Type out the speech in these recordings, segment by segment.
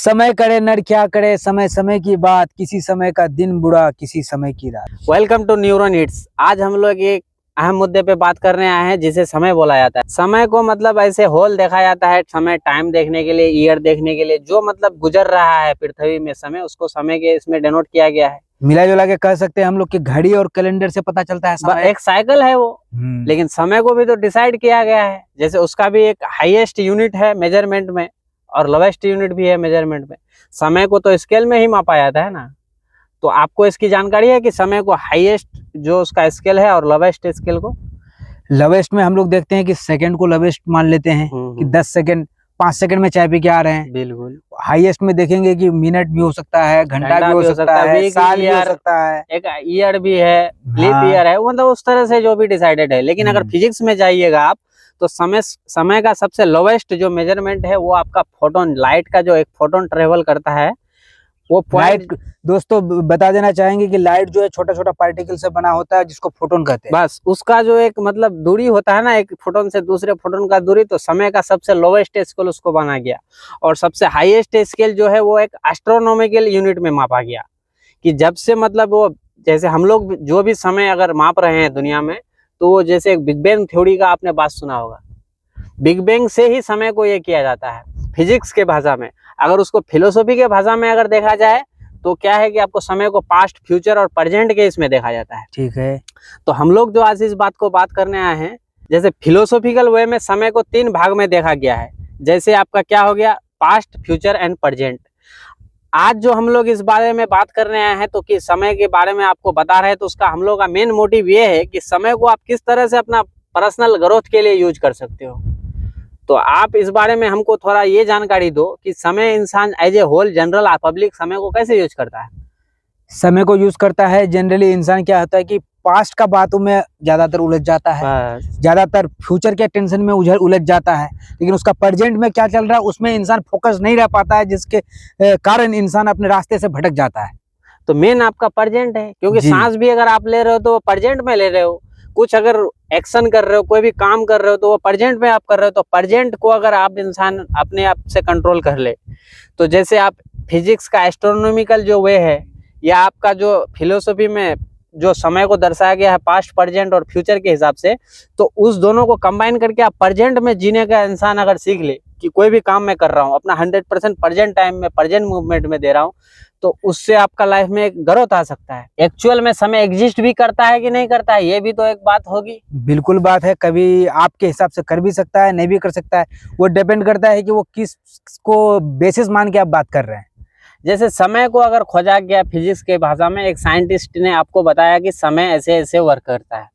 समय करे नर क्या करे, समय समय की बात, किसी समय का दिन बुरा किसी समय की रात। Welcome to Neuron Hits. आज हम लोग एक अहम मुद्दे पे बात करने आए हैं जिसे समय बोला जाता है। समय को मतलब ऐसे होल देखा जाता है, समय टाइम देखने के लिए, ईयर देखने के लिए, जो मतलब गुजर रहा है पृथ्वी में समय, उसको समय के इसमें डिनोट किया गया है। मिला जुला के कह सकते हैं हम लोग की घड़ी और कैलेंडर से पता चलता है समय। एक साइकिल है वो, लेकिन समय को भी तो डिसाइड किया गया है। जैसे उसका भी एक हाईएस्ट यूनिट है मेजरमेंट में और लोवेस्ट यूनिट भी है मेजरमेंट में। समय को तो स्केल में ही मापा जाता है ना। तो आपको इसकी जानकारी है कि समय को हाईएस्ट जो उसका स्केल है और लोवेस्ट स्केल को? लोवेस्ट में हम लोग देखते हैं कि सेकंड को लोवेस्ट मान लेते हैं कि 10 सेकंड 5 सेकंड में चाय पी के आ रहे हैं। बिल्कुल। हाईएस्ट में देखेंगे कि मिनट भी हो सकता है, घंटा भी हो सकता है, साल भी हो सकता है, एक ईयर भी है, लीप ईयर है, मतलब उस तरह से जो भी डिसाइडेड है। लेकिन अगर फिजिक्स में जाइएगा आप तो समय का सबसे लोवेस्ट जो मेजरमेंट है वो आपका फोटोन, लाइट का जो एक फोटोन ट्रेवल करता है वो लाइट। दोस्तों बता देना चाहेंगे कि लाइट जो है छोटा छोटा पार्टिकल से बना होता है जिसको फोटोन कहते हैं। बस उसका जो एक मतलब दूरी होता है ना, एक फोटोन से दूसरे फोटोन का दूरी, तो समय का सबसे लोवेस्ट स्केल उसको बना गया। और सबसे हाईएस्ट स्केल जो है वो एक एस्ट्रोनॉमिकल यूनिट में मापा गया कि जब से मतलब वो, जैसे हम लोग जो भी समय अगर माप रहे हैं दुनिया में, तो वो जैसे बिग बैंग थ्योरी का आपने बात सुना होगा। बिग बैंग से ही समय को ये किया जाता है फिजिक्स के भाषा में। अगर उसको फिलोसॉफी के भाषा में अगर देखा जाए तो क्या है कि आपको समय को पास्ट, फ्यूचर और प्रेजेंट के इसमें देखा जाता है। ठीक है। तो हम लोग जो आज इस बात को बात करने आए हैं, जैसे फिलोसॉफिकल वे में समय को 3 भाग में देखा गया है। जैसे आपका क्या हो गया, पास्ट, फ्यूचर एंड प्रेजेंट। आज जो हम लोग इस बारे में बात करने आए हैं तो कि समय के बारे में आपको बता रहे हैं, तो उसका हम लोग का मेन मोटिव ये है कि समय को आप किस तरह से अपना पर्सनल ग्रोथ के लिए यूज कर सकते हो। तो आप इस बारे में हमको थोड़ा ये जानकारी दो कि समय इंसान as a whole general public समय को कैसे यूज करता है। समय को यूज करता है जनरली इंसान क्या होता है कि पास्ट का बातों में ज्यादातर उलझ जाता है, ज्यादातर फ्यूचर के टेंशन में उलझ जाता है, लेकिन उसका प्रेजेंट में क्या चल रहा है उसमें इंसान फोकस नहीं रह पाता है, जिसके कारण इंसान अपने रास्ते से भटक जाता है। तो मेन आपका प्रेजेंट है, क्योंकि सांस भी अगर आप ले रहे हो तो प्रेजेंट में ले रहे हो। कुछ अगर एक्शन कर रहे हो, कोई भी काम कर रहे हो तो वो प्रेजेंट में आप कर रहे हो। तो प्रेजेंट को अगर आप इंसान अपने आप से कंट्रोल कर ले, तो जैसे आप फिजिक्स का एस्ट्रोनॉमिकल जो वे है, या आपका जो फिलोसफी में जो समय को दर्शाया गया है पास्ट, प्रेजेंट और फ्यूचर के हिसाब से, तो उस दोनों को कंबाइन करके आप प्रेजेंट में जीने का इंसान अगर सीख ले कि कोई भी काम मैं कर रहा हूँ अपना 100% प्रेजेंट टाइम में, प्रेजेंट मूवमेंट में दे रहा हूँ, तो उससे आपका लाइफ में एक ग्रोथ आ सकता है। एक्चुअल में समय एग्जिस्ट भी करता है कि नहीं करता है, ये भी तो एक बात होगी। बिल्कुल बात है, कभी आपके हिसाब से कर भी सकता है, नहीं भी कर सकता है। वो डिपेंड करता है कि वो किस को बेसिस मान के आप बात कर रहे हैं। जैसे समय को अगर खोजा गया फिजिक्स के भाषा में, एक साइंटिस्ट ने आपको बताया कि समय ऐसे ऐसे वर्क करता है,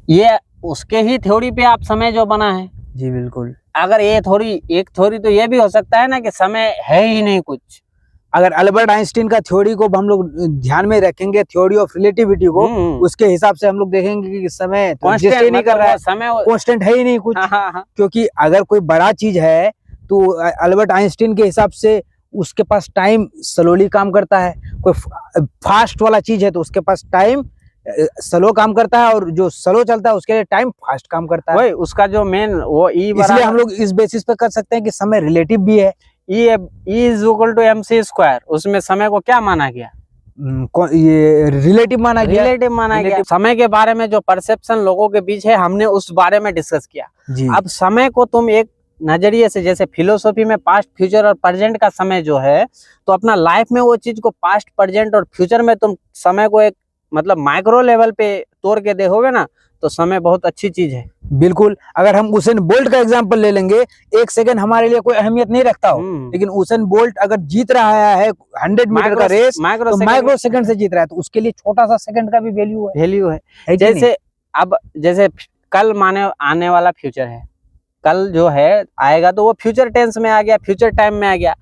ये उसके ही थ्योरी पे आप समय जो बना है। जी बिल्कुल। अगर ये एक थ्योरी तो ये भी हो सकता है ना कि समय है ही नहीं कुछ। अगर अल्बर्ट आइंस्टीन का थ्योरी को हम लोग ध्यान में रखेंगे, थ्योरी ऑफ रिलेटिविटी को, उसके हिसाब से हम लोग देखेंगे कि समय तो एग्जिस्ट ही नहीं कर रहा है, समय कांस्टेंट है ही नहीं कुछ। क्योंकि अगर कोई बड़ा चीज है तो अल्बर्ट आइंस्टीन के हिसाब से उसके पास टाइम स्लोली काम करता है, कोई फास्ट वाला चीज है तो उसके पास टाइम स्लो काम करता है, और जो स्लो चलता है उसके लिए टाइम फास्ट काम करता है। वही उसका जो मेन वो इसलिए हम लोग इस बेसिस पे कर सकते हैं कि समय रिलेटिव भी है। E is equal to mc²। उसमें समय को क्या माना गया, ये रिलेटिव माना गया। समय के बारे में जो परसेप्शन लोगों के बीच है, हमने उस बारे में डिस्कस किया। अब समय को तुम एक नजरिए से, जैसे फिलोसॉफी में पास्ट, फ्यूचर और प्रेजेंट का समय जो है, तो अपना लाइफ में वो चीज को पास्ट, प्रेजेंट और फ्यूचर में तुम समय को एक मतलब माइक्रो लेवल पे तोड़ के देखोगे ना, तो समय बहुत अच्छी चीज है। बिल्कुल। अगर हम उसेन बोल्ट का एग्जांपल ले लेंगे, 1 सेकंड हमारे लिए कोई अहमियत नहीं रखता हो, लेकिन उसेन बोल्ट अगर जीत रहा है 100 मीटर का रेस, तो माइक्रो सेकंड से जीत रहा है, तो उसके लिए छोटा सा सेकंड का भी वैल्यू है। जैसे अब जैसे कल माने आने वाला फ्यूचर है, कल जो है आएगा तो वो फ्यूचर टेंस में आ गया, फ्यूचर टाइम में आ गया।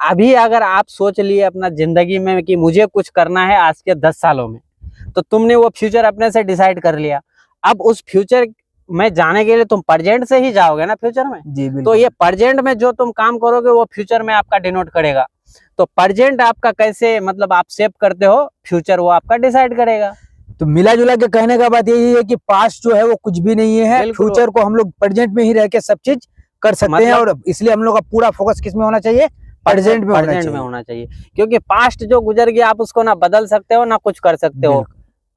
अभी अगर आप सोच लिए अपना जिंदगी में कि मुझे कुछ करना है आज के 10 सालों में, तो तुमने वो फ्यूचर अपने से डिसाइड कर लिया। अब उस फ्यूचर में जाने के लिए तुम प्रेजेंट से ही जाओगे ना फ्यूचर में। जी तो ये प्रेजेंट में जो तुम काम करोगे वो फ्यूचर में आपका डिनोट करेगा। तो प्रेजेंट आपका कैसे मतलब आप सेव करते हो, फ्यूचर वो आपका डिसाइड करेगा। तो मिला जुला के कहने का बात यही है कि पास्ट जो है वो कुछ भी नहीं है, फ्यूचर को हम लोग प्रेजेंट में ही रह के सब चीज कर सकते हैं। और इसलिए हम लोग का पूरा फोकस किस में होना चाहिए, प्रेजेंट में होना चाहिए। क्योंकि पास्ट जो गुजर गया आप उसको ना बदल सकते हो ना कुछ कर सकते हो,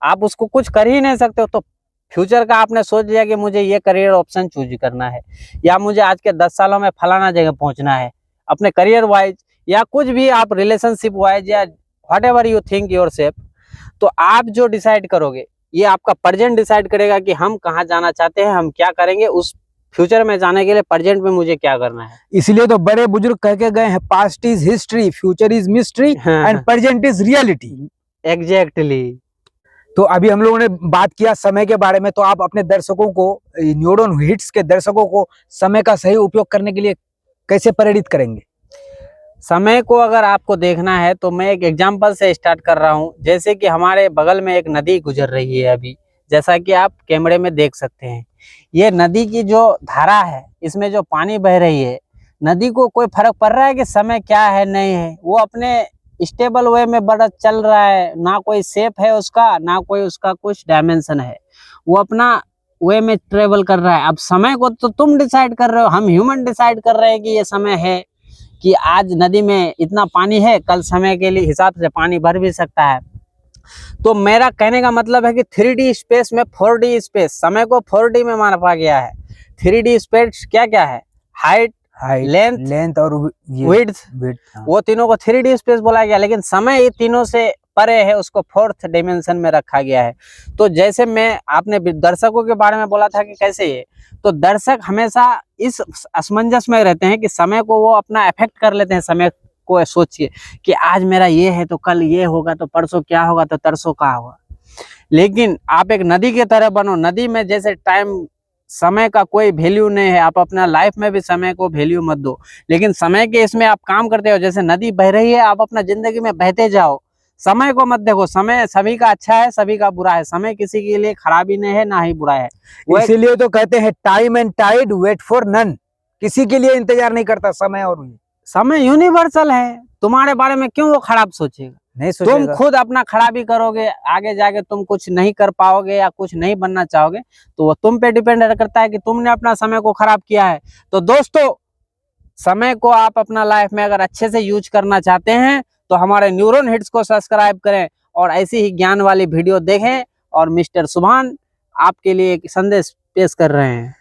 आप उसको कुछ कर ही नहीं सकते हो। तो फ्यूचर का आपने सोच लिया कि मुझे ये करियर ऑप्शन चूज करना है, या मुझे आज के 10 सालों में फलाना जगह पहुंचना है अपने करियर वाइज, या कुछ भी आप रिलेशनशिप वाइज, या व्हाटएवर यू थिंक योरसेल्फ, तो आप जो डिसाइड करोगे ये आपका प्रेजेंट डिसाइड करेगा कि हम कहाँ जाना चाहते हैं, हम क्या करेंगे। उस फ्यूचर में जाने के लिए प्रेजेंट में मुझे क्या करना है। इसलिए तो बड़े बुजुर्ग कह के गए हैं, past is history, future is mystery and present is reality. Exactly. तो अभी हम लोगों ने बात किया समय के बारे में, तो आप अपने दर्शकों को, न्यूरॉन हिट्स के दर्शकों को समय का सही उपयोग करने के लिए कैसे प्रेरित करेंगे? समय को अगर आपको देखना है तो मैं एक एग्जांपल से स्टार्ट कर रहा हूं। जैसे कि हमारे बगल में एक नदी गुजर रही है अभी, जैसा कि आप कैमरे में देख सकते हैं। ये नदी की जो धारा है, इसमें जो पानी बह रही है, नदी को कोई फर्क पड़ रहा है कि समय क्या है नहीं है? वो अपने स्टेबल वे में बड़ा चल रहा है, ना कोई शेप है उसका, ना कोई उसका कुछ डायमेंशन है, वो अपना वे में ट्रेवल कर रहा है। अब समय को तो तुम डिसाइड कर रहे हो, हम ह्यूमन डिसाइड कर रहे हैं कि ये समय है, कि आज नदी में इतना पानी है, कल समय के लिए हिसाब से पानी भर भी सकता है। तो मेरा कहने का मतलब है कि 3D स्पेस में 4D स्पेस, समय को 4D में मापा गया है। 3D स्पेस क्या क्या है? हाइट, लेंथ और विड्थ, वो तीनों को 3D स्पेस बोला गया। लेकिन समय ये तीनों से परे है, उसको 4th डायमेंशन में रखा गया है। तो जैसे मैं आपने दर्शकों के बारे में बोला था कि कैसे ये, तो दर्शक हमेशा इस असमंजस में रहते हैं कि समय को वो अपना अफेक्ट कर लेते हैं। समय को सोचिए कि आज मेरा ये है तो कल ये होगा, तो परसों क्या होगा, तो तरसों क्या होगा। लेकिन आप एक नदी की तरह बनो। नदी में जैसे टाइम, समय का कोई वैल्यू नहीं है, आप अपना लाइफ में भी समय को वैल्यू मत दो, लेकिन समय के इसमें आप काम करते हो। जैसे नदी बह रही है, आप अपना जिंदगी में बहते जाओ, समय को मत देखो। समय सभी का अच्छा है, सभी का बुरा है, समय किसी के लिए खराबी नहीं है, ना ही बुरा है। इसीलिए तो कहते हैं time and tide wait for none, किसी के लिए इंतजार नहीं करता समय। और समय यूनिवर्सल है, तुम्हारे बारे में क्यों वो खराब सोचेगा? नहीं सोचेगा। तुम खुद अपना खराबी करोगे, आगे जाके तुम कुछ नहीं कर पाओगे या कुछ नहीं बनना चाहोगे, तो वो तुम पे डिपेंड करता है कि तुमने अपना समय को खराब किया है। तो दोस्तों, समय को आप अपना लाइफ में अगर अच्छे से यूज करना चाहते हैं तो हमारे न्यूरॉन हिट्स को सब्सक्राइब करें और ऐसी ही ज्ञान वाली वीडियो देखें। और मिस्टर सुभान आपके लिए एक संदेश पेश कर रहे हैं।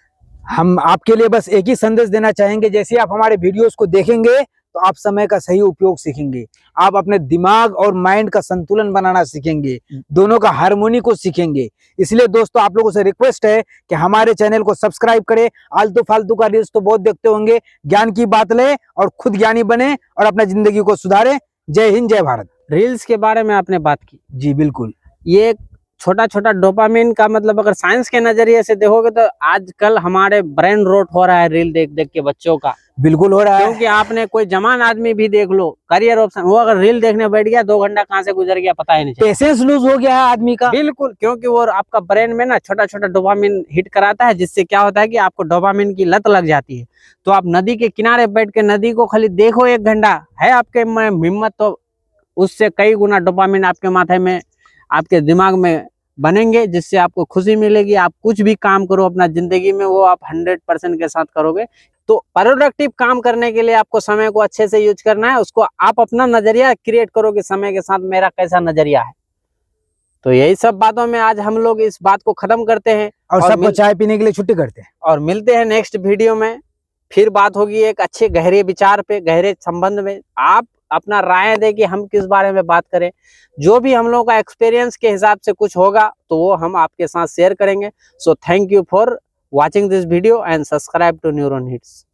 हम आपके लिए बस एक ही संदेश देना चाहेंगे, जैसे आप हमारे वीडियोस को देखेंगे तो आप समय का सही उपयोग सीखेंगे, आप अपने दिमाग और माइंड का संतुलन बनाना सीखेंगे, दोनों का हार्मोनी को सीखेंगे। इसलिए दोस्तों, आप लोगों से रिक्वेस्ट है कि हमारे चैनल को सब्सक्राइब करें। आलतू फालतू का रील्स तो बहुत देखते होंगे, ज्ञान की बात ले और खुद ज्ञानी बने और अपना जिंदगी को सुधारे। जय हिंद, जय भारत। रील्स के बारे में आपने बात की, जी बिल्कुल। ये छोटा छोटा डोपामिन का मतलब अगर साइंस के नजरिए से देखोगे तो आजकल हमारे ब्रेन रोट हो रहा है रील देख देख के बच्चों का। बिल्कुल हो रहा है, क्योंकि आपने कोई जवान आदमी भी देख लो, करियर ऑप्शन, वो अगर रील देखने बैठ गया 2 घंटा कहाँ से गुजर गया पता ही नहीं चला। पेशेंस लूज हो गया है आदमी का। बिल्कुल, क्योंकि वो आपका ब्रेन में ना छोटा छोटा डोपामिन हिट कराता है, जिससे क्या होता है कि आपको डोपामिन की लत लग जाती है। तो आप नदी के किनारे बैठ के नदी को खाली देखो 1 घंटा, है आपके में हिम्मत तो उससे कई गुना डोपामिन आपके माथे में, आपके दिमाग में बनेंगे, जिससे आपको खुशी मिलेगी। आप कुछ भी काम करो अपना जिंदगी में, वो आप 100% के साथ करोगे। तो प्रोडक्टिव काम करने के लिए आपको समय को अच्छे से यूज करना है। उसको आप अपना नजरिया क्रिएट करो कि समय के साथ मेरा कैसा नजरिया है। तो यही सब बातों में आज हम लोग इस बात को खत्म करते हैं और सबको चाय पीने के लिए छुट्टी करते हैं और मिलते हैं नेक्स्ट वीडियो में। फिर बात होगी एक अच्छे गहरे विचार पे, गहरे संबंध में। आप अपना राय दें कि हम किस बारे में बात करें। जो भी हम लोगों का एक्सपीरियंस के हिसाब से कुछ होगा तो वो हम आपके साथ शेयर करेंगे। So thank you for watching this video and subscribe to Neuron hits.